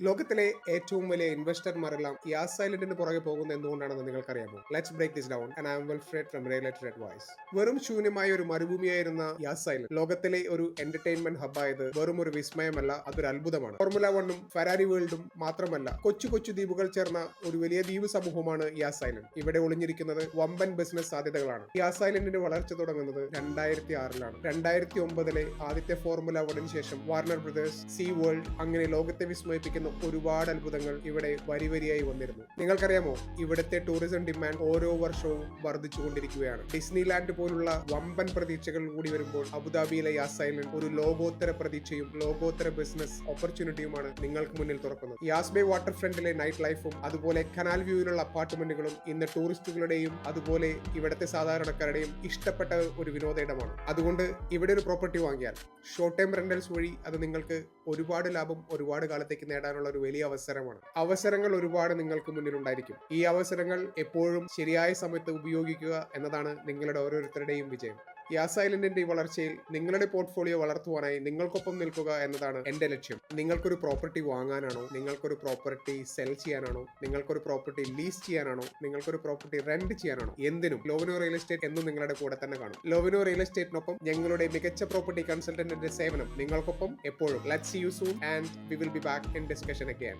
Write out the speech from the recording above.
ലോകത്തിലെ ഏറ്റവും വലിയ ഇൻവെസ്റ്റർമാരെല്ലാം യാസ് ഐലൻഡിന് പുറകെ പോകുന്നത് എന്തുകൊണ്ടാണെന്ന് നിങ്ങൾക്കറിയാമോ? Let's break this down and I'm Wilfred from related advice. വെറും ശൂന്യമായ ഒരു മരുഭൂമിയായിരുന്ന യാസ് ഐലൻഡ് ലോകത്തിലെ ഒരു എന്റർടൈൻമെന്റ് ഹബ്ബായത് വെറും ഒരു വിസ്മയമല്ല, അതൊരു അത്ഭുതമാണ്. ഫോർമുല വണ്ണും ഫെരാരി വേൾഡും മാത്രമല്ല, കൊച്ചു കൊച്ചു ദ്വീപുകൾ ചേർന്ന ഒരു വലിയ ദ്വീപ് സമൂഹമാണ് യാസ് ഐലൻഡ്. ഇവിടെ ഒളിഞ്ഞിരിക്കുന്നത് വമ്പൻ ബിസിനസ് സാധ്യതകളാണ്. യാസ് ഐലൻഡിന്റെ വളർച്ച തുടങ്ങുന്നത് 2006-ലാണ്. 2009-ലെ ആദ്യത്തെ ഫോർമുല വണ്ണിന് ശേഷം വാർണർ ബ്രദേഴ്സ്, സീ വേൾഡ്, അങ്ങനെ ലോകത്തെ വിസ്മയിപ്പിക്കുന്ന ഒരുപാട് അത്ഭുതങ്ങൾ ഇവിടെ വരിവരിയായി വന്നിരുന്നു. നിങ്ങൾക്കറിയാമോ, ഇവിടുത്തെ ടൂറിസം ഡിമാൻഡ് ഓരോ വർഷവും വർദ്ധിച്ചുകൊണ്ടിരിക്കുകയാണ്. ഡിസ്നി ലാൻഡ് പോലുള്ള വമ്പൻ പ്രതീക്ഷകൾ കൂടി വരുമ്പോൾ അബുദാബിയിലെ യാസ് ഐലൻഡ് ഒരു ലോകോത്തര പ്രതീക്ഷയും ലോകോത്തര ബിസിനസ് ഓപ്പർച്യൂണിറ്റിയുമാണ് നിങ്ങൾക്ക് മുന്നിൽ തുറക്കുന്നത്. യാസ് ബേ വാട്ടർ ഫ്രണ്ടിലെ നൈറ്റ് ലൈഫും അതുപോലെ കനാൽ വ്യൂവിലുള്ള അപ്പാർട്ട്മെന്റുകളും ഇന്ന് ടൂറിസ്റ്റുകളുടെയും അതുപോലെ ഇവിടുത്തെ സാധാരണക്കാരുടെയും ഇഷ്ടപ്പെട്ട ഒരു വിനോദ ഇടമാണ്. അതുകൊണ്ട് ഇവിടെ ഒരു പ്രോപ്പർട്ടി വാങ്ങിയാൽ ഷോർട്ട് ടൈം റെന്റൽസ് വഴി അത് നിങ്ങൾക്ക് ഒരുപാട് ലാഭം ഒരുപാട് കാലത്തേക്ക് നേടാനുള്ള ഒരു വലിയ അവസരമാണ്. അവസരങ്ങൾ ഒരുപാട് നിങ്ങൾക്ക് മുന്നിലുണ്ടായിരിക്കും. ഈ അവസരങ്ങൾ എപ്പോഴും ശരിയായ സമയത്ത് ഉപയോഗിക്കുക എന്നതാണ് നിങ്ങളുടെ ഓരോരുത്തരുടെയും വിജയം. യാസ് ഐലൻഡിന്റെ ഈ വളർച്ചയിൽ നിങ്ങളുടെ പോർട്ട്ഫോളിയോ വളർത്തുവാനായി നിങ്ങൾക്കൊപ്പം നിൽക്കുക എന്നതാണ് എന്റെ ലക്ഷ്യം. നിങ്ങൾക്കൊരു പ്രോപ്പർട്ടി വാങ്ങാനാണോ, നിങ്ങൾക്കൊരു പ്രോപ്പർട്ടി സെൽ ചെയ്യാനാണോ, നിങ്ങൾക്കൊരു പ്രോപ്പർട്ടി ലീസ് ചെയ്യാനാണോ, നിങ്ങൾക്കൊരു പ്രോപ്പർട്ടി റെന്റ് ചെയ്യാനാണോ, എന്തിനും ലോവനോ റിയൽ എസ്റ്റേറ്റ് എന്നും നിങ്ങളുടെ കൂടെ തന്നെ കാണും. ലോവനോ റിയൽ എസ്റ്റേറ്റിനൊപ്പം ഞങ്ങളുടെ മികച്ച പ്രോപ്പർട്ടി കൺസൾട്ടന്റിന്റെ സേവനം നിങ്ങൾക്കൊപ്പം എപ്പോഴും. Let's see you soon and we will be back in discussion again.